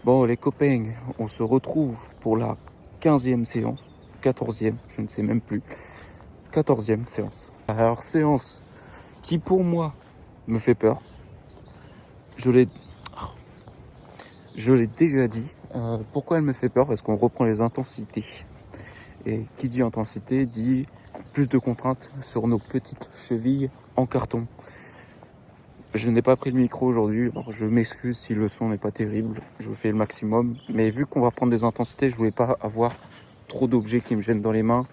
Bon, les copains, on se retrouve pour la 15e séance, 14e, je ne sais même plus. 14e séance. Alors, séance qui pour moi me fait peur. Je l'ai déjà dit. Pourquoi elle me fait peur? Parce qu'on reprend les intensités. Et qui dit intensité dit plus de contraintes sur nos petites chevilles en carton. Je n'ai pas pris le micro aujourd'hui, alors je m'excuse si le son n'est pas terrible, je fais le maximum. Mais vu qu'on va prendre des intensités, je voulais pas avoir trop d'objets qui me gênent dans les mains.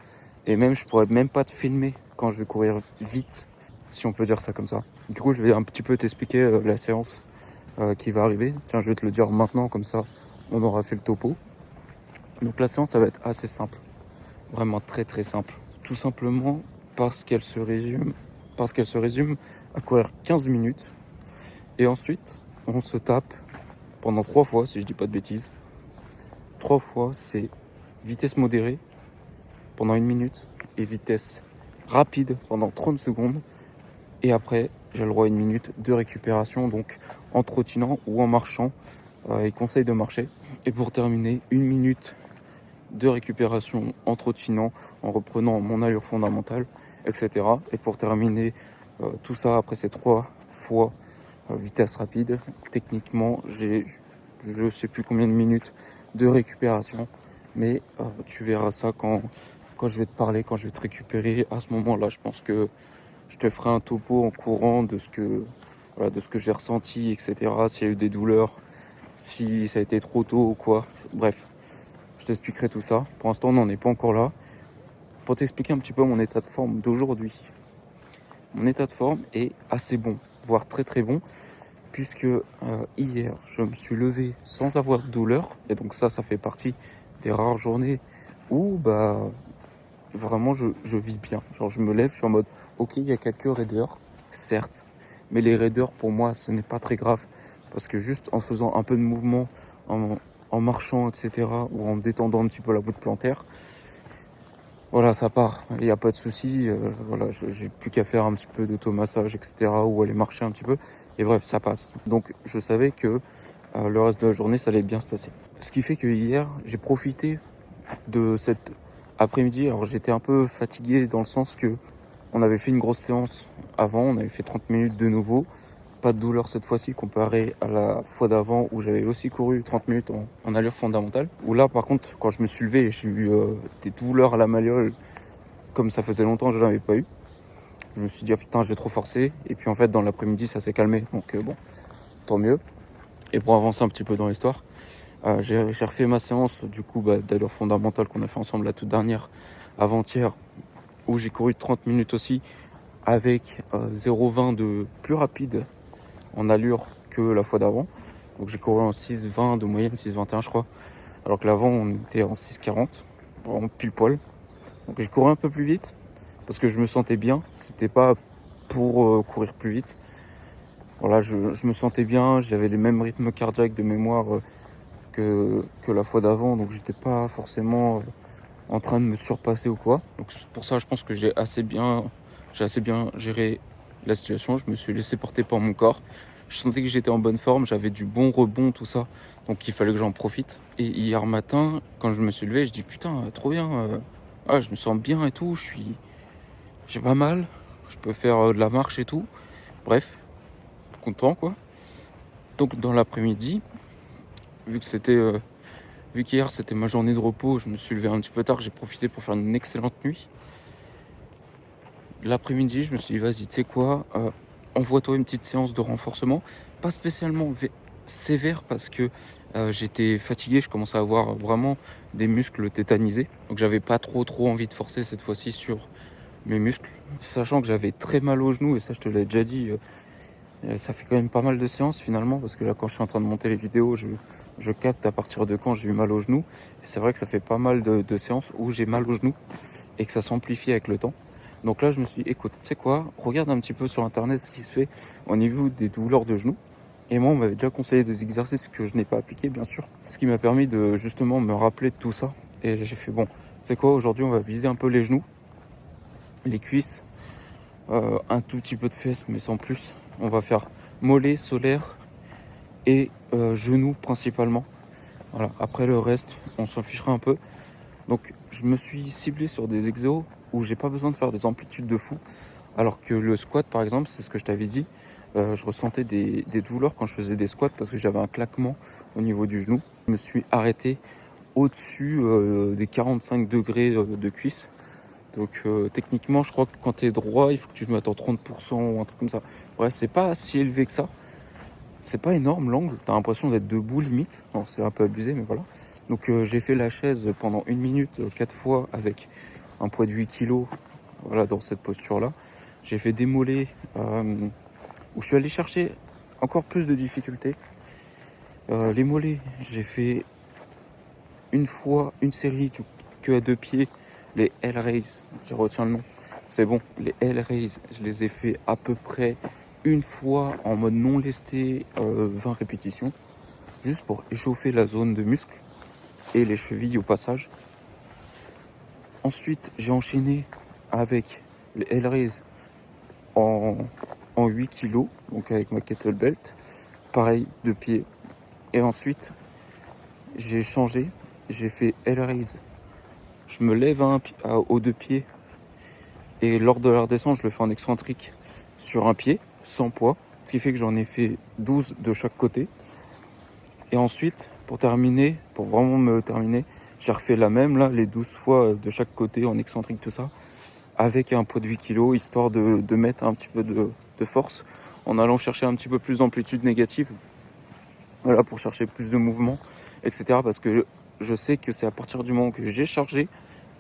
Et même, je pourrais même pas te filmer quand je vais courir vite, si on peut dire ça comme ça. Du coup, je vais un petit peu t'expliquer la séance qui va arriver. Tiens, je vais te le dire maintenant, comme ça, on aura fait le topo. Donc la séance, ça va être assez simple. Vraiment très très simple. Tout simplement parce qu'elle se résume à courir 15 minutes. Et ensuite, on se tape pendant 3 fois, si je dis pas de bêtises. 3 fois, c'est vitesse modérée pendant 1 minute et vitesse rapide pendant 30 secondes. Et après, j'ai le droit à 1 minute de récupération, donc en trottinant ou en marchant. Il conseille de marcher. Et pour terminer, 1 minute de récupération en trottinant, en reprenant mon allure fondamentale, etc. Et pour terminer tout ça, après ces 3 fois vitesse rapide, techniquement, j'ai je sais plus combien de minutes de récupération, mais tu verras ça quand je vais te parler, quand je vais te récupérer. À ce moment-là, je pense que je te ferai un topo en courant de ce que j'ai ressenti, etc. S'il y a eu des douleurs, si ça a été trop tôt ou quoi. Bref, je t'expliquerai tout ça. Pour l'instant, on n'en est pas encore là. Pour t'expliquer un petit peu mon état de forme d'aujourd'hui. Mon état de forme est assez bon, voire très très bon, puisque hier, je me suis levé sans avoir de douleur. Et donc ça fait partie des rares journées où vraiment je vis bien. Genre je me lève, je suis en mode ok, il y a quelques raideurs, certes, mais les raideurs pour moi ce n'est pas très grave, parce que juste en faisant un peu de mouvement, en marchant, etc., ou en détendant un petit peu la voûte plantaire, voilà, ça part, il n'y a pas de souci. Voilà, j'ai plus qu'à faire un petit peu d'automassage, etc., ou aller marcher un petit peu, et bref, ça passe. Donc je savais que le reste de la journée ça allait bien se passer. Ce qui fait que hier j'ai profité de cet après-midi. Alors j'étais un peu fatigué dans le sens que on avait fait une grosse séance avant, on avait fait 30 minutes de nouveau. Pas de douleur cette fois-ci comparé à la fois d'avant où j'avais aussi couru 30 minutes en allure fondamentale. Où là par contre quand je me suis levé, j'ai eu des douleurs à la malléole comme ça faisait longtemps que je n'en avais pas eu. Je me suis dit putain je vais trop forcer. Et puis en fait dans l'après-midi ça s'est calmé, donc bon, tant mieux. Et pour avancer un petit peu dans l'histoire, j'ai refait ma séance du coup d'allure fondamentale qu'on a fait ensemble la toute dernière avant-hier, où j'ai couru 30 minutes aussi avec 0,20 de plus rapide en allure que la fois d'avant. Donc j'ai couru en 6,20 de moyenne, 6,21 je crois, alors que l'avant on était en 6,40, vraiment pile poil. Donc j'ai couru un peu plus vite parce que je me sentais bien, c'était pas pour courir plus vite. Voilà, je me sentais bien, j'avais les mêmes rythmes cardiaques de mémoire que la fois d'avant, donc j'étais pas forcément en train de me surpasser ou quoi. Donc pour ça je pense que j'ai assez bien géré la situation. Je me suis laissé porter par mon corps, je sentais que j'étais en bonne forme, j'avais du bon rebond, tout ça, donc il fallait que j'en profite. Et hier matin quand je me suis levé, je dis putain trop bien, je me sens bien et tout, j'ai pas mal, je peux faire de la marche et tout, bref, content quoi. Donc dans l'après-midi, vu qu'hier c'était ma journée de repos, je me suis levé un petit peu tard, j'ai profité pour faire une excellente nuit. L'après-midi, je me suis dit vas-y, tu sais quoi, envoie-toi une petite séance de renforcement, pas spécialement sévère parce que j'étais fatigué, je commençais à avoir vraiment des muscles tétanisés, donc j'avais pas trop envie de forcer cette fois-ci sur mes muscles, sachant que j'avais très mal au genou, et ça je te l'ai déjà dit. Ça fait quand même pas mal de séances finalement, parce que là quand je suis en train de monter les vidéos, je capte à partir de quand j'ai eu mal au genou. Et c'est vrai que ça fait pas mal de séances où j'ai mal au genou et que ça s'amplifie avec le temps. Donc là je me suis dit écoute, tu sais quoi, regarde un petit peu sur internet ce qui se fait au niveau des douleurs de genoux. Et moi on m'avait déjà conseillé des exercices que je n'ai pas appliqués bien sûr, ce qui m'a permis de justement me rappeler de tout ça. Et j'ai fait bon, tu sais quoi, aujourd'hui on va viser un peu les genoux, les cuisses, un tout petit peu de fesses mais sans plus. On va faire mollet, solaire et genoux principalement. Voilà. Après le reste, on s'en fichera un peu. Donc je me suis ciblé sur des exos où j'ai pas besoin de faire des amplitudes de fou. Alors que le squat par exemple, c'est ce que je t'avais dit, je ressentais des douleurs quand je faisais des squats parce que j'avais un claquement au niveau du genou. Je me suis arrêté au-dessus des 45 degrés de cuisse. Donc techniquement, je crois que quand tu es droit, il faut que tu te mettes en 30% ou un truc comme ça. Bref, c'est pas si élevé que ça. C'est pas énorme l'angle, t'as l'impression d'être debout limite. Alors c'est un peu abusé, mais voilà. Donc j'ai fait la chaise pendant 1 minute, 4 fois avec un poids de 8 kg, voilà, dans cette posture-là. J'ai fait des mollets où je suis allé chercher encore plus de difficultés. Les mollets, j'ai fait une fois une série que à 2 pieds, les L-Raise, je retiens le nom, c'est bon, les L-Raise, je les ai fait à peu près une fois en mode non lesté, 20 répétitions, juste pour échauffer la zone de muscle et les chevilles au passage. Ensuite, j'ai enchaîné avec les L-Raise en 8 kg, donc avec ma kettlebell, pareil, de pied. Et ensuite, j'ai changé, j'ai fait L-Raise. Je me lève aux 2 pieds et lors de la redescente, je le fais en excentrique sur un pied, sans poids. Ce qui fait que j'en ai fait 12 de chaque côté. Et ensuite, pour vraiment me terminer, j'ai refait la même, là, les 12 fois de chaque côté en excentrique, tout ça, avec un poids de 8 kg, histoire de mettre un petit peu de force en allant chercher un petit peu plus d'amplitude négative. Voilà, pour chercher plus de mouvement, etc. Parce que je sais que c'est à partir du moment que j'ai chargé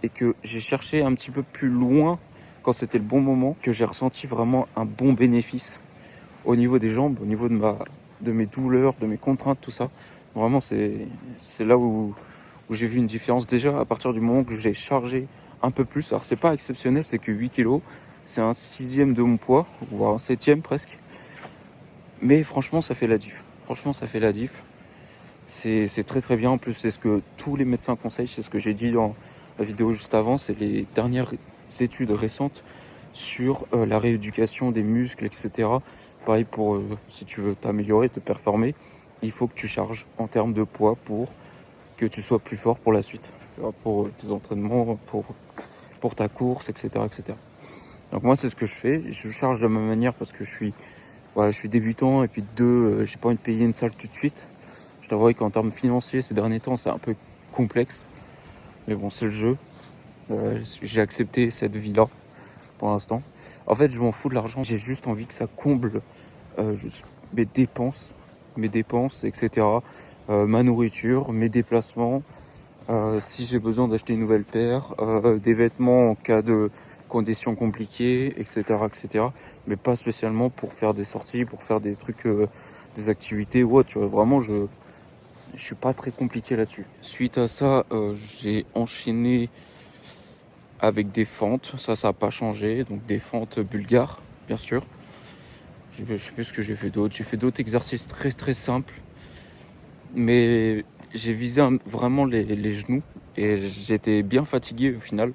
et que j'ai cherché un petit peu plus loin quand c'était le bon moment que j'ai ressenti vraiment un bon bénéfice au niveau des jambes, au niveau de mes douleurs, de mes contraintes, tout ça. Vraiment, c'est là où j'ai vu une différence déjà à partir du moment que j'ai chargé un peu plus. Alors c'est pas exceptionnel, c'est que 8 kg, c'est un 6e de mon poids, voire un 7e presque. Mais franchement, ça fait la diff. Franchement, ça fait la diff. C'est très très bien. En plus, c'est ce que tous les médecins conseillent. C'est ce que j'ai dit dans la vidéo juste avant. C'est les dernières études récentes sur la rééducation des muscles, etc. Pareil pour si tu veux t'améliorer, te performer, il faut que tu charges en termes de poids pour que tu sois plus fort pour la suite. Pour tes entraînements, pour ta course, etc., etc. Donc moi, c'est ce que je fais. Je charge de ma manière parce que je suis débutant et puis j'ai pas envie de payer une salle tout de suite. Je t'avoue qu'en termes financiers, ces derniers temps, c'est un peu complexe. Mais bon, c'est le jeu. J'ai accepté cette vie-là pour l'instant. En fait, je m'en fous de l'argent. J'ai juste envie que ça comble mes dépenses, etc. Ma nourriture, mes déplacements. Si j'ai besoin d'acheter une nouvelle paire, des vêtements en cas de conditions compliquées, etc., etc. Mais pas spécialement pour faire des sorties, pour faire des trucs, des activités ou autre. Tu vois, vraiment, je suis pas très compliqué là-dessus. Suite à ça, j'ai enchaîné avec des fentes. Ça n'a pas changé. Donc des fentes bulgares, bien sûr. Je sais plus ce que j'ai fait d'autre. J'ai fait d'autres exercices très très simples. Mais j'ai visé vraiment les genoux. Et j'étais bien fatigué au final.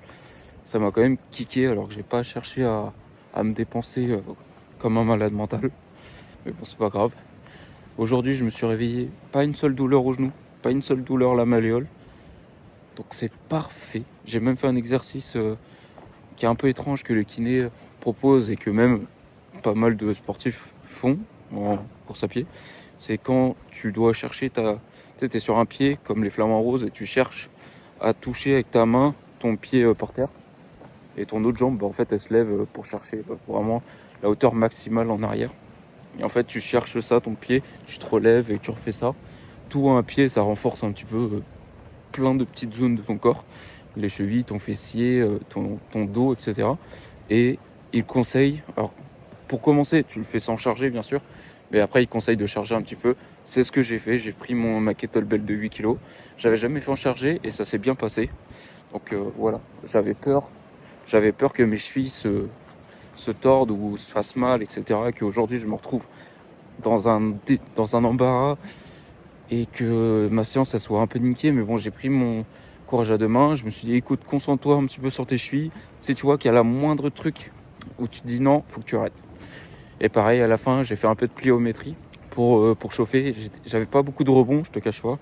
Ça m'a quand même kické alors que j'ai pas cherché à me dépenser comme un malade mental. Mais bon, c'est pas grave. Aujourd'hui, je me suis réveillé, pas une seule douleur au genou, pas une seule douleur à la malléole. Donc c'est parfait. J'ai même fait un exercice qui est un peu étrange que le kiné propose et que même pas mal de sportifs font en course à pied. C'est quand tu dois chercher t'es sur un pied comme les flamants roses et tu cherches à toucher avec ta main ton pied par terre. Et ton autre jambe, en fait, elle se lève pour chercher vraiment la hauteur maximale en arrière. Et en fait, tu cherches ça, ton pied, tu te relèves et tu refais ça. Tout à un pied, ça renforce un petit peu plein de petites zones de ton corps. Les chevilles, ton fessier, ton dos, etc. Et il conseille, alors pour commencer, tu le fais sans charger, bien sûr. Mais après, il conseille de charger un petit peu. C'est ce que j'ai fait. J'ai pris ma kettlebell de 8 kg. J'avais jamais fait en charger et ça s'est bien passé. Donc voilà, j'avais peur que mes chevilles se tordent ou se fassent mal, etc. Et qu'aujourd'hui, je me retrouve dans un embarras et que ma séance, elle soit un peu niquée. Mais bon, j'ai pris mon courage à deux mains. Je me suis dit, écoute, concentre-toi un petit peu sur tes chevilles. Si tu vois qu'il y a la moindre truc où tu te dis non, faut que tu arrêtes. Et pareil, à la fin, j'ai fait un peu de pliométrie pour chauffer. J'avais pas beaucoup de rebond, je te cache pas.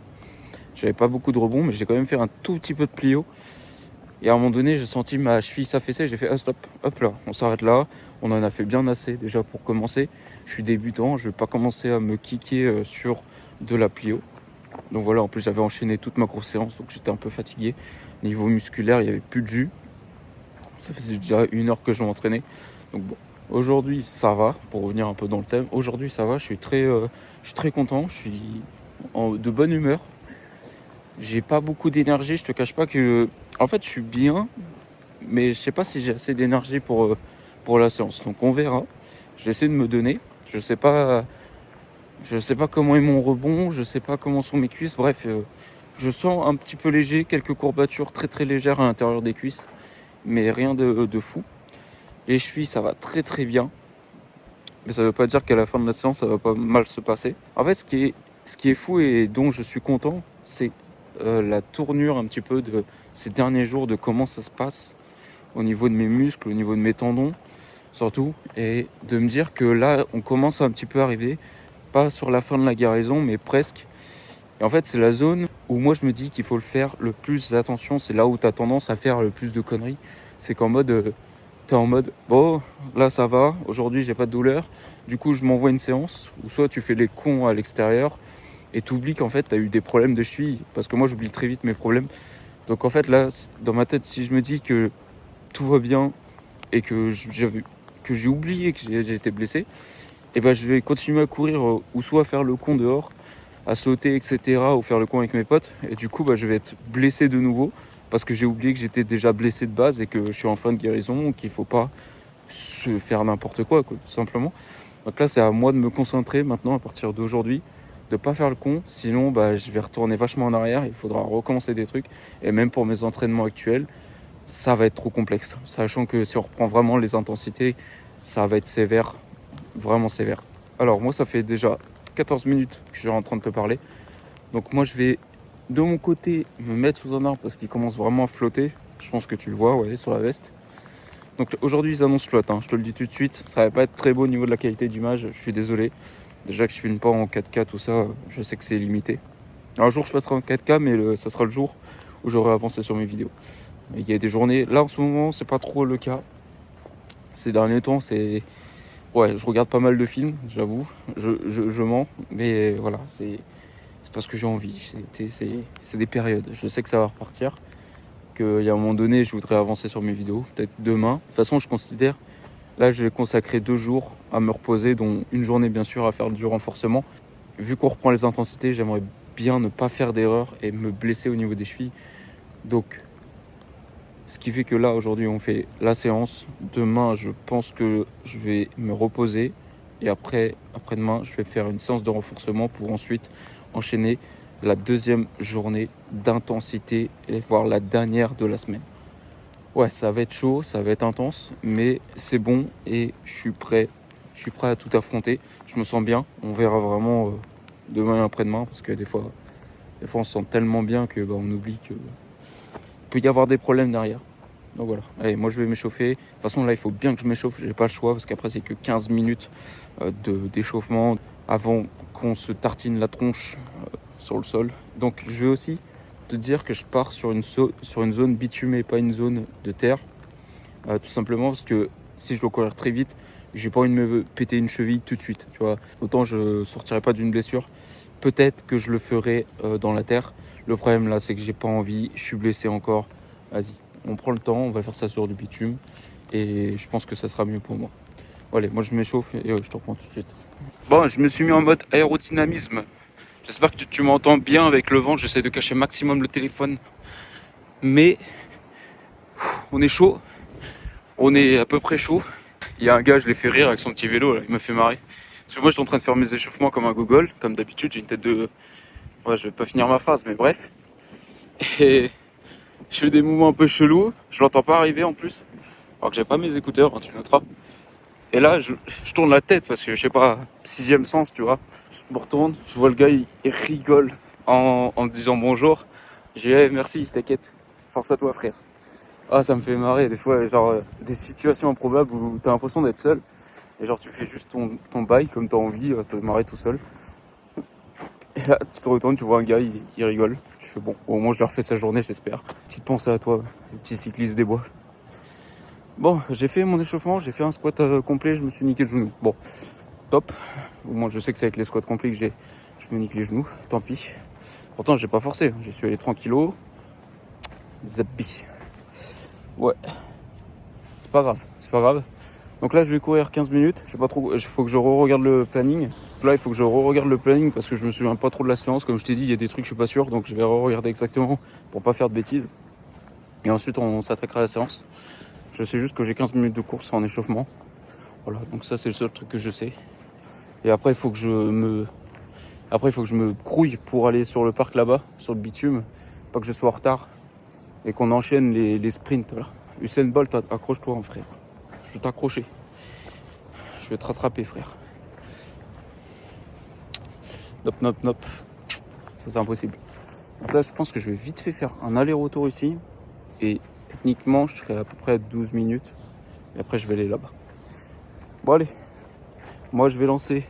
J'avais pas beaucoup de rebond, mais j'ai quand même fait un tout petit peu de plio. Et à un moment donné, j'ai senti ma cheville s'affaisser. J'ai fait ah, stop, hop là, on s'arrête là. On en a fait bien assez déjà pour commencer. Je suis débutant, je vais pas commencer à me kicker sur de la plio. Donc voilà, en plus j'avais enchaîné toute ma grosse séance, donc j'étais un peu fatigué. Niveau musculaire, il n'y avait plus de jus. Ça faisait déjà 1 heure que je m'entraînais. Donc bon, aujourd'hui ça va, pour revenir un peu dans le thème. Aujourd'hui ça va, je suis très content, je suis de bonne humeur. J'ai pas beaucoup d'énergie, je te cache pas que... En fait je suis bien, mais je sais pas si j'ai assez d'énergie pour la séance. Donc on verra. Je vais essayer de me donner. Je sais pas comment est mon rebond, je sais pas comment sont mes cuisses. Bref, je sens un petit peu léger, quelques courbatures très très légères à l'intérieur des cuisses, mais rien de fou. Les chevilles, ça va très très bien. Mais ça veut pas dire qu'à la fin de la séance, ça va pas mal se passer. En fait, ce qui est fou et dont je suis content, c'est la tournure un petit peu de ces derniers jours, de comment ça se passe au niveau de mes muscles, au niveau de mes tendons, surtout. Et de me dire que là, on commence à un petit peu arriver, pas sur la fin de la guérison, mais presque. Et en fait, c'est la zone où moi, je me dis qu'il faut le faire le plus attention. C'est là où tu as tendance à faire le plus de conneries. C'est qu'en mode... t'es en mode, bon, là ça va, aujourd'hui j'ai pas de douleur, du coup je m'envoie une séance, ou soit tu fais les cons à l'extérieur, et t'oublies qu'en fait t'as eu des problèmes de cheville, parce que moi j'oublie très vite mes problèmes. Donc en fait là, dans ma tête, si je me dis que tout va bien, et que j'ai oublié que j'ai été blessé, et ben je vais continuer à courir, ou soit faire le con dehors, à sauter, etc., ou faire le con avec mes potes, et du coup je vais être blessé de nouveau, parce que j'ai oublié que j'étais déjà blessé de base et que je suis en fin de guérison, qu'il ne faut pas se faire n'importe quoi, tout simplement. Donc là, c'est à moi de me concentrer maintenant, à partir d'aujourd'hui, de ne pas faire le con, sinon je vais retourner vachement en arrière, il faudra recommencer des trucs, et même pour mes entraînements actuels, ça va être trop complexe, sachant que si on reprend vraiment les intensités, ça va être sévère, vraiment sévère. Alors moi, ça fait déjà 14 minutes que je suis en train de te parler, donc moi je vais de mon côté me mettre sous un arbre parce qu'il commence vraiment à flotter. Je pense que tu le vois, ouais, sur la veste. Donc aujourd'hui ils annoncent flotte, je te le dis tout de suite. Ça va pas être très beau au niveau de la qualité d'image, je suis désolé. Déjà que je filme pas en 4K, tout ça, je sais que c'est limité. Un jour je passerai en 4K, mais ça sera le jour où j'aurai avancé sur mes vidéos. Il y a des journées, là en ce moment c'est pas trop le cas. Ces derniers temps c'est... Ouais, je regarde pas mal de films, j'avoue. Je mens, mais voilà, c'est parce que j'ai envie. C'est des périodes. Je sais que ça va repartir. Qu'il y a un moment donné, je voudrais avancer sur mes vidéos. Peut-être demain. De toute façon, je considère... Là, je vais consacrer 2 jours à me reposer, dont une journée, bien sûr, à faire du renforcement. Vu qu'on reprend les intensités, j'aimerais bien ne pas faire d'erreur et me blesser au niveau des chevilles. Donc, ce qui fait que là, aujourd'hui, on fait la séance. Demain, je pense que je vais me reposer. Et après-demain, je vais faire une séance de renforcement pour ensuite enchaîner la 2e journée d'intensité et voire la dernière de la semaine. Ouais, ça va être chaud, ça va être intense, mais c'est bon et je suis prêt à tout affronter. Je me sens bien, on verra vraiment demain et après-demain parce que des fois on se sent tellement bien que on oublie que peut y avoir des problèmes derrière. Donc voilà, allez, moi je vais m'échauffer. De toute façon là il faut bien que je m'échauffe, j'ai pas le choix parce qu'après c'est que 15 minutes d'échauffement avant qu'on se tartine la tronche sur le sol. Donc je vais aussi te dire que je pars sur une zone bitumée, pas une zone de terre. Tout simplement parce que si je dois courir très vite, j'ai pas envie de me péter une cheville tout de suite. Tu vois, autant je sortirai pas d'une blessure. Peut-être que je le ferai dans la terre. Le problème là, c'est que j'ai pas envie. Je suis blessé encore. Vas-y, on prend le temps, on va faire ça sur du bitume. Et je pense que ça sera mieux pour moi. Allez, moi je m'échauffe et je te reprends tout de suite. Bon, je me suis mis en mode aérodynamisme. J'espère que tu m'entends bien avec le vent. J'essaie de cacher maximum le téléphone. Mais on est chaud. On est à peu près chaud. Il y a un gars, je l'ai fait rire avec son petit vélo. Là. Il me fait marrer. Parce que moi, je suis en train de faire mes échauffements comme un gogol. Comme d'habitude, j'ai une tête de... Ouais, je vais pas finir ma phrase, mais bref. Et je fais des mouvements un peu chelous. Je l'entends pas arriver en plus. Alors que j'ai pas mes écouteurs, tu noteras. Et là, je tourne la tête parce que je sais pas, 6e sens, tu vois. Je me retourne, je vois le gars, il rigole en me disant bonjour. J'ai dit, hey, merci, t'inquiète, force à toi, frère. Ah, ça me fait marrer des fois, genre des situations improbables où t'as l'impression d'être seul. Et genre, tu fais juste ton bail comme t'as envie, te marrer tout seul. Et là, tu te retournes, tu vois un gars, il rigole. Je fais bon, au moins je leur fais sa journée, j'espère. Petite pensée à toi, le petit cycliste des bois. Bon, j'ai fait mon échauffement, j'ai fait un squat complet, je me suis niqué le genou. Bon, top. Au moins je sais que c'est avec les squats complets que je me nique les genoux, tant pis. Pourtant j'ai pas forcé, j'y suis allé tranquillo. Zabi. Ouais, c'est pas grave, c'est pas grave. Donc là je vais courir 15 minutes, je sais pas trop, il faut que je re-regarde le planning. Là il faut que je re-regarde le planning parce que je me souviens pas trop de la séance. Comme je t'ai dit, il y a des trucs je suis pas sûr, donc je vais re-regarder exactement pour pas faire de bêtises. Et ensuite on s'attaquera à la séance. Je sais juste que j'ai 15 minutes de course en échauffement. Voilà, donc ça c'est le seul truc que je sais. Et après il faut que je me grouille pour aller sur le parc là-bas, sur le bitume, pas que je sois en retard et qu'on enchaîne les sprints. Voilà. Usain Bolt, accroche-toi, frère. Je vais t'accrocher. Je vais te rattraper, frère. Nop, nop, nop. Ça, c'est impossible. Donc là, je pense que je vais vite fait faire un aller-retour ici. Et techniquement, je serai à peu près à 12 minutes. Et après, je vais aller là-bas. Bon, allez. Moi, je vais lancer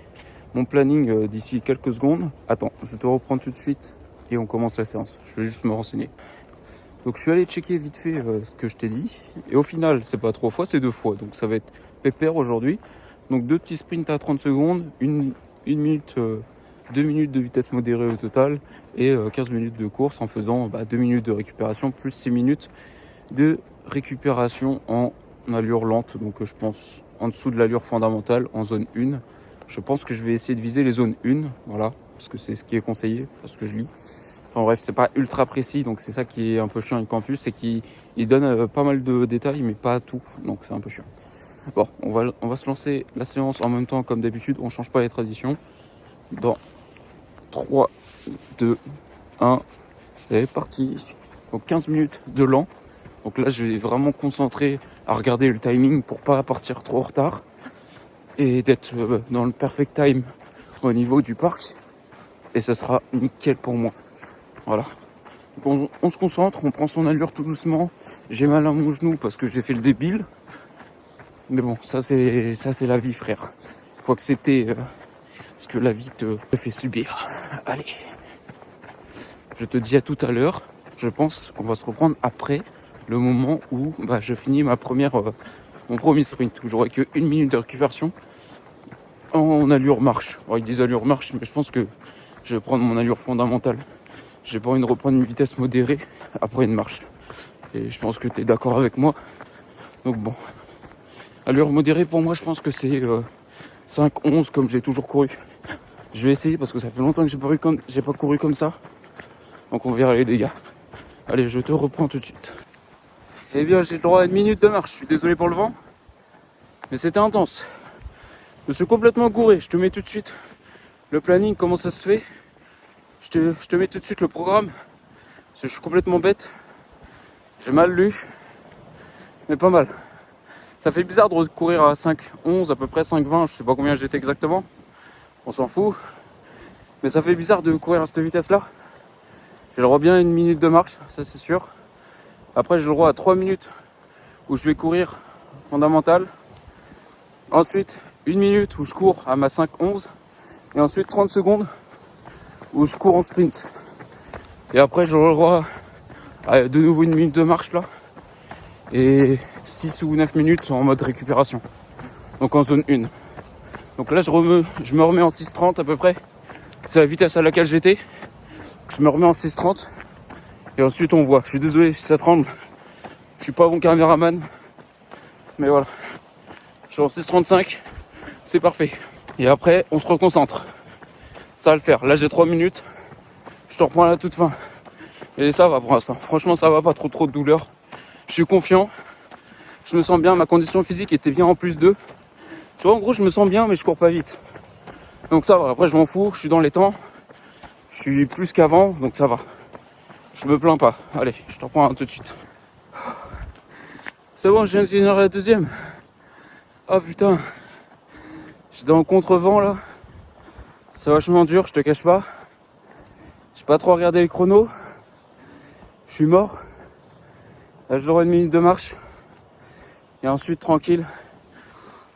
mon planning d'ici quelques secondes. Attends, je te reprends tout de suite. Et on commence la séance. Je vais juste me renseigner. Donc, je suis allé checker vite fait ce que je t'ai dit. Et au final, c'est pas 3 fois, c'est 2 fois. Donc, ça va être pépère aujourd'hui. Donc, 2 petits sprints à 30 secondes. Une minute... 2 minutes de vitesse modérée au total et 15 minutes de course en faisant 2 minutes de récupération plus 6 minutes de récupération en allure lente. Donc je pense en dessous de l'allure fondamentale en zone 1. Je pense que je vais essayer de viser les zones 1, voilà, parce que c'est ce qui est conseillé, parce que je lis. Enfin bref, c'est pas ultra précis, donc c'est ça qui est un peu chiant avec Campus, c'est qu'il donne pas mal de détails, mais pas tout, donc c'est un peu chiant. Bon, on va se lancer la séance en même temps comme d'habitude, on change pas les traditions. Dans 3, 2, 1, c'est parti. Donc 15 minutes de lent. Donc là je vais vraiment concentrer à regarder le timing pour pas partir trop en retard. Et d'être dans le perfect time au niveau du parc. Et ça sera nickel pour moi. Voilà. Donc on se concentre, on prend son allure tout doucement. J'ai mal à mon genou parce que j'ai fait le débile. Mais bon, ça c'est la vie, frère. Faut accepter ce que la vie te fait subir. Allez. Je te dis à tout à l'heure. Je pense qu'on va se reprendre après le moment où je finis mon premier sprint. Où j'aurai que 1 minute de récupération en allure marche. Alors, ils disent allure marche, mais je pense que je vais prendre mon allure fondamentale. J'ai pas envie de reprendre une vitesse modérée après une marche. Et je pense que tu es d'accord avec moi. Donc bon. Allure modérée pour moi, je pense que c'est 5-11 comme j'ai toujours couru. Je vais essayer parce que ça fait longtemps que j'ai pas couru comme ça. Donc on verra les dégâts. Allez, je te reprends tout de suite. Eh bien, j'ai le droit à 1 minute de marche. Je suis désolé pour le vent. Mais c'était intense. Je me suis complètement gouré. Je te mets tout de suite le planning, comment ça se fait. Je te mets tout de suite le programme. Parce que je suis complètement bête. J'ai mal lu. Mais pas mal. Ça fait bizarre de courir à 5-11, à peu près 5-20. Je sais pas combien j'étais exactement. On s'en fout. Mais ça fait bizarre de courir à cette vitesse-là. J'ai le droit bien à 1 minute de marche, ça c'est sûr. Après j'ai le droit à 3 minutes où je vais courir fondamental. Ensuite 1 minute où je cours à ma 5-11. Et ensuite 30 secondes où je cours en sprint. Et après j'ai le droit à de nouveau 1 minute de marche là. Et 6 ou 9 minutes en mode récupération. Donc en zone 1. Donc là je me remets en 6,30 à peu près. C'est la vitesse à laquelle j'étais. Je me remets en 6,30 et ensuite on voit. Je suis désolé si ça tremble. Je suis pas bon caméraman. Mais voilà. Je suis en 6,35. C'est parfait. Et après, on se reconcentre. Ça va le faire. Là, j'ai 3 minutes. Je te reprends à la toute fin. Et ça va pour l'instant. Franchement, ça va pas trop de douleur. Je suis confiant. Je me sens bien. Ma condition physique était bien en plus d'eux. Tu vois, en gros, je me sens bien, mais je cours pas vite. Donc ça va. Après, je m'en fous. Je suis dans les temps. Je suis plus qu'avant, donc ça va. Je me plains pas. Allez, je te reprends tout de suite. C'est bon, je viens de finir la deuxième. Ah putain. J'étais en contre-vent là. C'est vachement dur, je te cache pas. J'ai pas trop regardé les chronos. Je suis mort. Là, je l'aurai 1 minute de marche. Et ensuite, tranquille.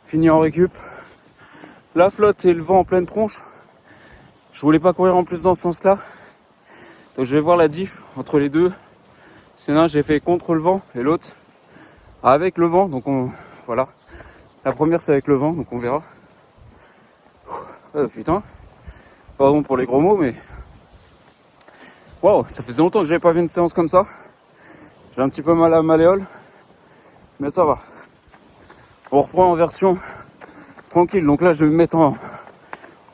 Fini en récup. La flotte et le vent en pleine tronche. Je voulais pas courir en plus dans ce sens-là. Donc je vais voir la diff entre les deux. Sinon j'ai fait contre le vent et l'autre avec le vent. Donc voilà. La première c'est avec le vent, donc on verra. Putain. Pardon pour les gros mots, mais waouh, ça faisait longtemps que j'avais pas vu une séance comme ça. J'ai un petit peu mal à la malléole, mais ça va. On reprend en version tranquille. Donc là je vais me mettre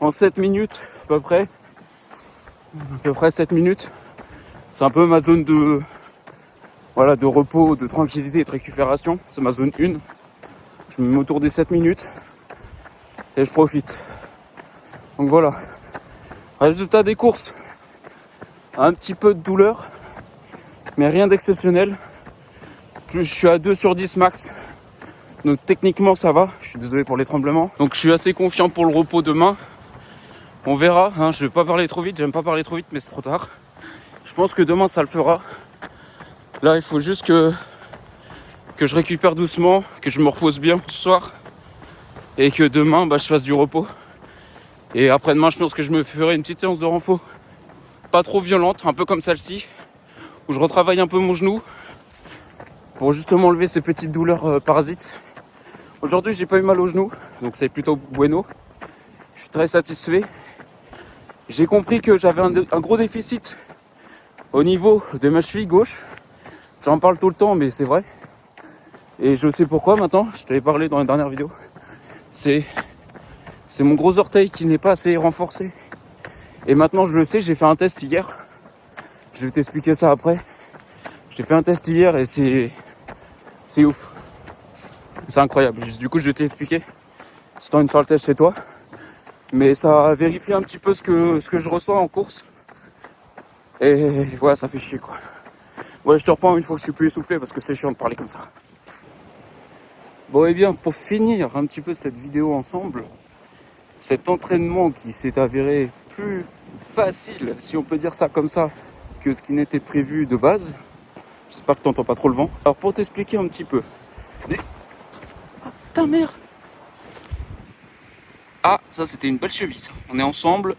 en 7 minutes à peu près. À peu près 7 minutes. C'est un peu ma zone de repos, de tranquillité et de récupération. C'est ma zone 1. Je me mets autour des 7 minutes et je profite. Donc voilà. Résultat des courses. Un petit peu de douleur, mais rien d'exceptionnel. Je suis à 2 sur 10 max. Donc techniquement ça va. Je suis désolé pour les tremblements. Donc je suis assez confiant pour le repos demain. On verra, hein, je vais pas parler trop vite, j'aime pas parler trop vite mais c'est trop tard. Je pense que demain ça le fera. Là il faut juste que je récupère doucement, que je me repose bien ce soir. Et que demain je fasse du repos. Et après-demain je pense que je me ferai une petite séance de renfo. Pas trop violente, un peu comme celle-ci. Où je retravaille un peu mon genou. Pour justement enlever ces petites douleurs parasites. Aujourd'hui j'ai pas eu mal au genou, donc c'est plutôt bueno. Je suis très satisfait. J'ai compris que j'avais un gros déficit au niveau de ma cheville gauche. J'en parle tout le temps, mais c'est vrai. Et je sais pourquoi maintenant. Je t'avais parlé dans la dernière vidéo. C'est mon gros orteil qui n'est pas assez renforcé. Et maintenant je le sais, j'ai fait un test hier. Je vais t'expliquer ça après. J'ai fait un test hier et c'est ouf. C'est incroyable. Du coup je vais t'expliquer. Si t'as envie de faire le test chez toi. Mais ça vérifie un petit peu ce que je ressens en course. Et voilà, ça fait chier quoi. Ouais, je te reprends une fois que je suis plus essoufflé parce que c'est chiant de parler comme ça. Bon et bien, pour finir un petit peu cette vidéo ensemble, cet entraînement qui s'est avéré plus facile, si on peut dire ça comme ça, que ce qui n'était prévu de base. J'espère que t'entends pas trop le vent. Alors pour t'expliquer un petit peu. Ah, putain merde. Ah, ça c'était une belle cheville ça. On est ensemble.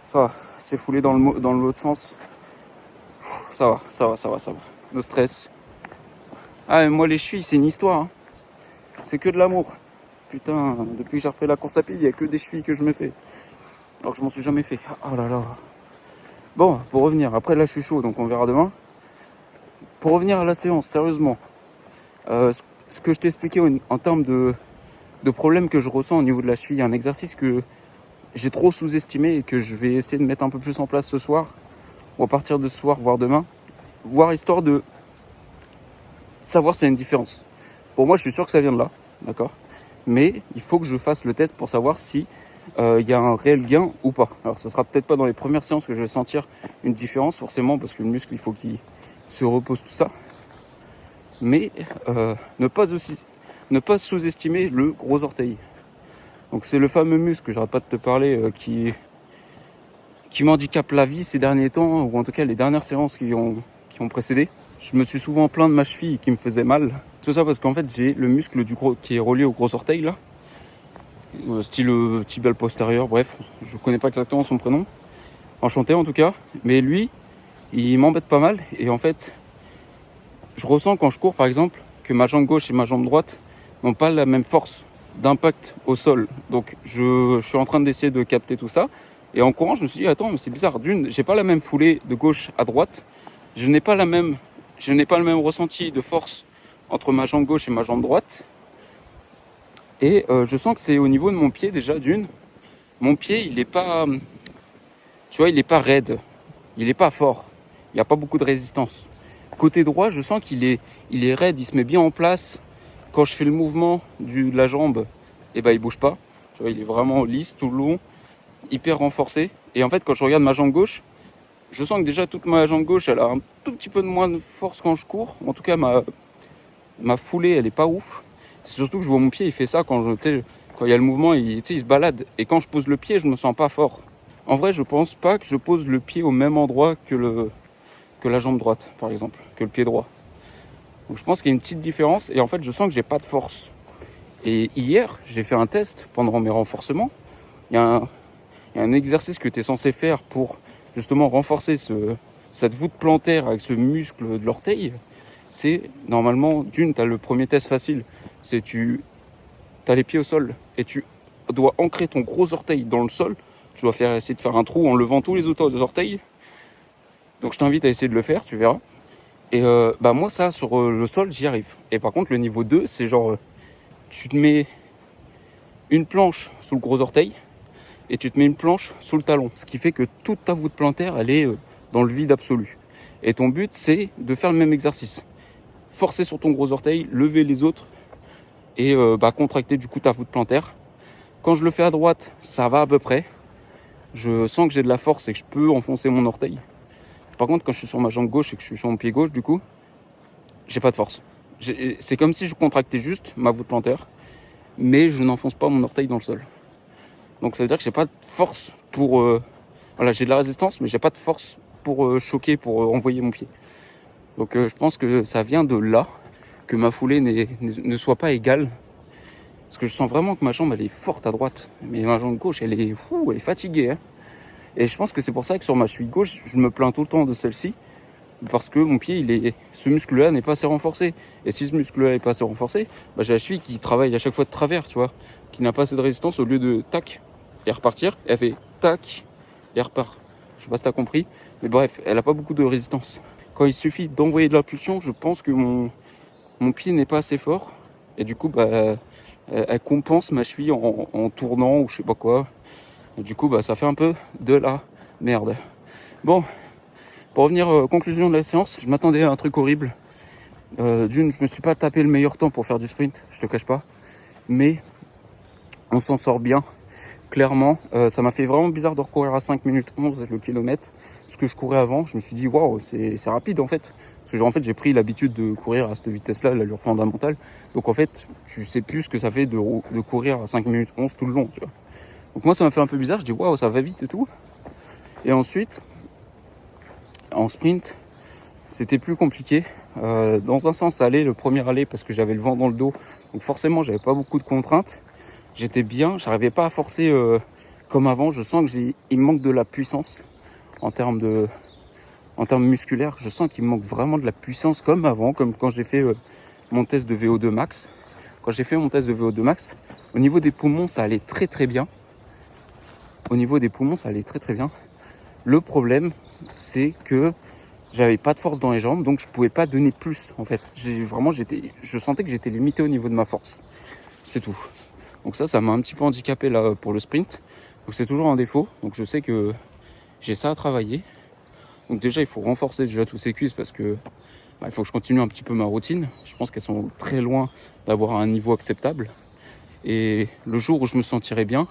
Ça va, c'est foulé dans l'autre sens. Ça va. No stress. Ah, mais moi les chevilles, c'est une histoire. Hein. C'est que de l'amour. Putain, depuis que j'ai repris la course à pied, il n'y a que des chevilles que je me fais. Alors que je m'en suis jamais fait. Oh là là. Bon, pour revenir, après là je suis chaud, donc on verra demain. Pour revenir à la séance, sérieusement. Ce que je t'ai expliqué en termes de problèmes que je ressens au niveau de la cheville, un exercice que j'ai trop sous-estimé et que je vais essayer de mettre un peu plus en place ce soir, ou à partir de ce soir, voire demain, voire histoire de savoir s'il y a une différence. Pour moi, je suis sûr que ça vient de là, d'accord ? Mais il faut que je fasse le test pour savoir si y a un réel gain ou pas. Alors, ça sera peut-être pas dans les premières séances que je vais sentir une différence, forcément, parce que le muscle, il faut qu'il se repose tout ça. Mais ne pas sous-estimer le gros orteil. Donc c'est le fameux muscle que j'arrête pas de te parler qui m'handicape la vie ces derniers temps, ou en tout cas les dernières séances qui ont précédé. Je me suis souvent plaint de ma cheville qui me faisait mal. Tout ça parce qu'en fait j'ai le muscle qui est relié au gros orteil là. Style tibial postérieur, bref, je connais pas exactement son prénom. Enchanté en tout cas. Mais lui, il m'embête pas mal. Et en fait, je ressens quand je cours par exemple que ma jambe gauche et ma jambe droite n'ont pas la même force d'impact au sol. Donc je suis en train d'essayer de capter tout ça. Et en courant, je me suis dit, attends, mais c'est bizarre. D'une, j'ai pas la même foulée de gauche à droite. Je n'ai pas le même ressenti de force entre ma jambe gauche et ma jambe droite. Et je sens que c'est au niveau de mon pied déjà, d'une. Mon pied, il est pas... Tu vois, il est pas raide. Il est pas fort. Il n'y a pas beaucoup de résistance. Côté droit, je sens qu'il est raide, il se met bien en place. Quand je fais le mouvement de la jambe, il bouge pas. Tu vois, il est vraiment lisse, tout le long, hyper renforcé. Et en fait, quand je regarde ma jambe gauche, je sens que déjà toute ma jambe gauche, elle a un tout petit peu de moins de force quand je cours. En tout cas, ma foulée, elle est pas ouf. C'est surtout que je vois mon pied, il fait ça quand il y a le mouvement, il se balade. Et quand je pose le pied, je me sens pas fort. En vrai, je pense pas que je pose le pied au même endroit que la jambe droite, par exemple, que le pied droit. Donc je pense qu'il y a une petite différence et en fait je sens que j'ai pas de force. Et hier j'ai fait un test pendant mes renforcements il y a un exercice que tu es censé faire pour justement renforcer cette voûte plantaire avec ce muscle de l'orteil. C'est normalement, tu as le premier test facile, c'est tu as les pieds au sol et tu dois ancrer ton gros orteil dans le sol. Tu dois essayer de faire un trou en levant tous les autres orteils. Donc je t'invite à essayer de le faire, tu verras. Et moi ça sur le sol j'y arrive. Et par contre le niveau 2 c'est genre tu te mets une planche sous le gros orteil et tu te mets une planche sous le talon. Ce qui fait que toute ta voûte plantaire elle est dans le vide absolu. Et ton but c'est de faire le même exercice. Forcer sur ton gros orteil, lever les autres et contracter du coup ta voûte plantaire. Quand je le fais à droite, ça va à peu près. Je sens que j'ai de la force et que je peux enfoncer mon orteil. Par contre, quand je suis sur ma jambe gauche et que je suis sur mon pied gauche, du coup, j'ai pas de force. C'est comme si je contractais juste ma voûte plantaire, mais je n'enfonce pas mon orteil dans le sol. Donc ça veut dire que j'ai pas de force pour... j'ai de la résistance, mais j'ai pas de force pour choquer, pour envoyer mon pied. Donc je pense que ça vient de là, que ma foulée ne soit pas égale. Parce que je sens vraiment que ma jambe, elle est forte à droite. Mais ma jambe gauche, elle est fatiguée. Hein. Et je pense que c'est pour ça que sur ma cheville gauche, je me plains tout le temps de celle-ci. Parce que mon pied, ce muscle-là n'est pas assez renforcé. Et si ce muscle-là n'est pas assez renforcé, j'ai la cheville qui travaille à chaque fois de travers, tu vois. Qui n'a pas assez de résistance, au lieu de tac et repartir. Elle fait tac et repart. Je sais pas si t'as compris. Mais bref, elle n'a pas beaucoup de résistance. Quand il suffit d'envoyer de l'impulsion, je pense que mon pied n'est pas assez fort. Et du coup, elle compense ma cheville en tournant ou je sais pas quoi. Et du coup, ça fait un peu de la merde. Bon, pour revenir aux conclusions de la séance, je m'attendais à un truc horrible. D'une, je me suis pas tapé le meilleur temps pour faire du sprint, je te cache pas. Mais on s'en sort bien, clairement. Ça m'a fait vraiment bizarre de recourir à 5 minutes 11 le kilomètre. Ce que je courais avant, je me suis dit, waouh, c'est rapide en fait. Parce que j'ai pris l'habitude de courir à cette vitesse-là, l'allure fondamentale. Donc en fait, tu sais plus ce que ça fait de courir à 5 minutes 11 tout le long, tu vois. Donc moi, ça m'a fait un peu bizarre. Je dis, waouh, ça va vite et tout. Et ensuite, en sprint, c'était plus compliqué. Dans un sens, ça allait, le premier aller, parce que j'avais le vent dans le dos. Donc forcément, j'avais pas beaucoup de contraintes. J'étais bien, j'arrivais pas à forcer comme avant. Je sens qu'il me manque de la puissance en termes musculaires. Je sens qu'il me manque vraiment de la puissance comme avant, comme quand j'ai fait mon test de VO2 max. Quand j'ai fait mon test de VO2 max, au niveau des poumons, ça allait très très bien. Le problème, c'est que j'avais pas de force dans les jambes, donc je pouvais pas donner plus en fait. Je sentais que j'étais limité au niveau de ma force. C'est tout. Donc ça m'a un petit peu handicapé là pour le sprint. Donc c'est toujours un défaut. Donc je sais que j'ai ça à travailler. Donc déjà il faut renforcer déjà tous ces cuisses parce que il faut que je continue un petit peu ma routine. Je pense qu'elles sont très loin d'avoir un niveau acceptable. Et le jour où je me sentirai bien,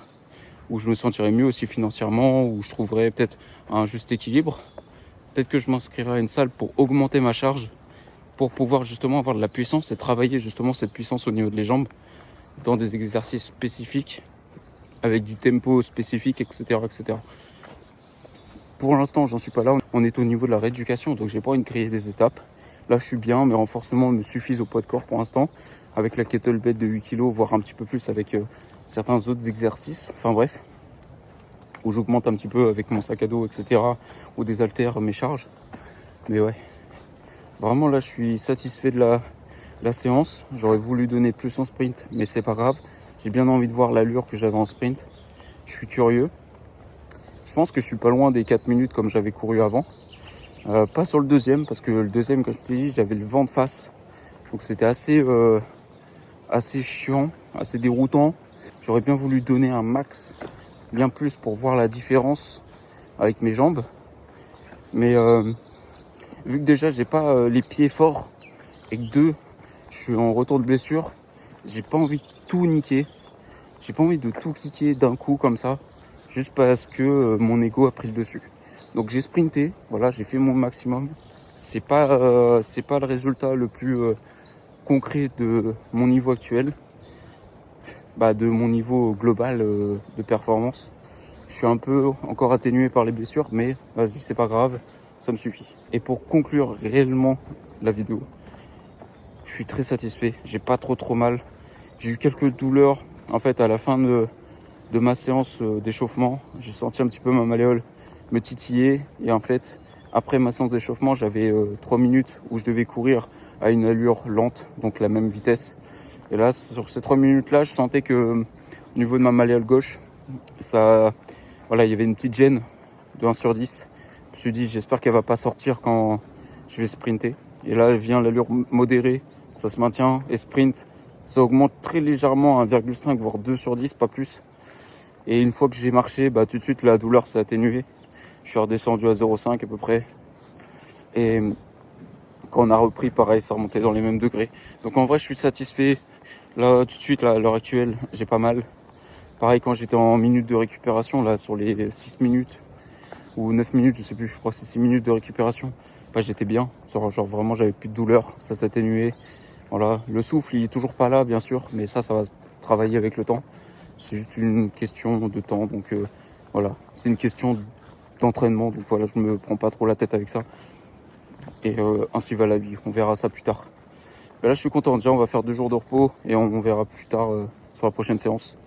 où je me sentirai mieux aussi financièrement, où je trouverai peut-être un juste équilibre, peut-être que je m'inscrirai à une salle pour augmenter ma charge, pour pouvoir justement avoir de la puissance et travailler justement cette puissance au niveau des jambes dans des exercices spécifiques, avec du tempo spécifique, etc. etc. Pour l'instant, j'en suis pas là. On est au niveau de la rééducation, donc j'ai pas envie de créer des étapes. Là, je suis bien, mes renforcements me suffisent au poids de corps pour l'instant, avec la kettlebell de 8 kg, voire un petit peu plus avec certains autres exercices. Enfin bref, où j'augmente un petit peu avec mon sac à dos, etc. ou des haltères, mes charges. Mais ouais, vraiment là, je suis satisfait de la séance. J'aurais voulu donner plus en sprint, mais c'est pas grave. J'ai bien envie de voir l'allure que j'avais en sprint. Je suis curieux. Je pense que je suis pas loin des 4 minutes comme j'avais couru avant. Pas sur le deuxième, parce que le deuxième, comme je t'ai dit, j'avais le vent de face. Donc c'était assez chiant, assez déroutant. J'aurais bien voulu donner un max, bien plus pour voir la différence avec mes jambes. Mais vu que déjà j'ai pas les pieds forts et que je suis en retour de blessure, j'ai pas envie de tout niquer. J'ai pas envie de tout kicker d'un coup comme ça, juste parce que mon ego a pris le dessus. Donc j'ai sprinté, voilà, j'ai fait mon maximum. C'est pas le résultat le plus concret de mon niveau actuel, de mon niveau global de performance. Je suis un peu encore atténué par les blessures, mais vas-y, c'est pas grave, ça me suffit. Et pour conclure réellement la vidéo, je suis très satisfait, j'ai pas trop mal. J'ai eu quelques douleurs en fait à la fin de de ma séance d'échauffement. J'ai senti un petit peu ma malléole me titiller. Et en fait, après ma séance d'échauffement, j'avais 3 minutes où je devais courir à une allure lente, donc la même vitesse. Et là, sur ces 3 minutes-là, je sentais que au niveau de ma malléole gauche, voilà, il y avait une petite gêne de 1 sur 10. Je me suis dit, j'espère qu'elle va pas sortir quand je vais sprinter. Et là, vient l'allure modérée, ça se maintient. Et sprint, ça augmente très légèrement à 1,5 voire 2 sur 10, pas plus. Et une fois que j'ai marché, tout de suite, la douleur s'est atténuée. Je suis redescendu à 0,5 à peu près. Et quand on a repris, pareil, ça remontait dans les mêmes degrés. Donc en vrai, je suis satisfait. Là, tout de suite, là, à l'heure actuelle, j'ai pas mal. Pareil, quand j'étais en minutes de récupération, là, sur les 6 minutes ou 9 minutes, je sais plus, je crois que c'est 6 minutes de récupération, j'étais bien. Genre vraiment, j'avais plus de douleur, ça s'atténuait. Voilà, le souffle, il est toujours pas là, bien sûr, mais ça va se travailler avec le temps. C'est juste une question de temps, donc voilà, c'est une question d'entraînement, donc voilà, je me prends pas trop la tête avec ça. Et ainsi va la vie, on verra ça plus tard. Mais là, je suis content, déjà, on va faire 2 jours de repos et on verra plus tard sur la prochaine séance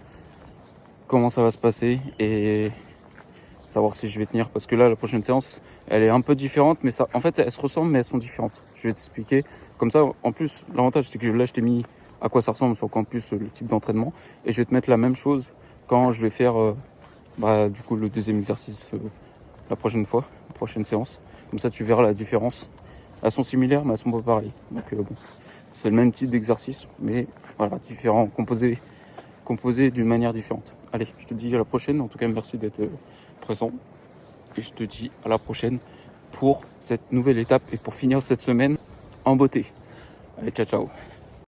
comment ça va se passer et savoir si je vais tenir, parce que là, la prochaine séance, elle est un peu différente, mais ça, en fait, elles se ressemblent, mais elles sont différentes. Je vais t'expliquer. Comme ça, en plus, l'avantage, c'est que là, je t'ai mis à quoi ça ressemble sur Campus, le type d'entraînement, et je vais te mettre la même chose quand je vais faire, du coup, le deuxième exercice la prochaine fois, la prochaine séance. Comme ça, tu verras la différence. Elles sont similaires, mais elles sont pas pareilles. Donc, bon, c'est le même type d'exercice, mais voilà, différent, composé d'une manière différente. Allez, je te dis à la prochaine. En tout cas, merci d'être présent. Et je te dis à la prochaine pour cette nouvelle étape et pour finir cette semaine en beauté. Allez, ciao, ciao.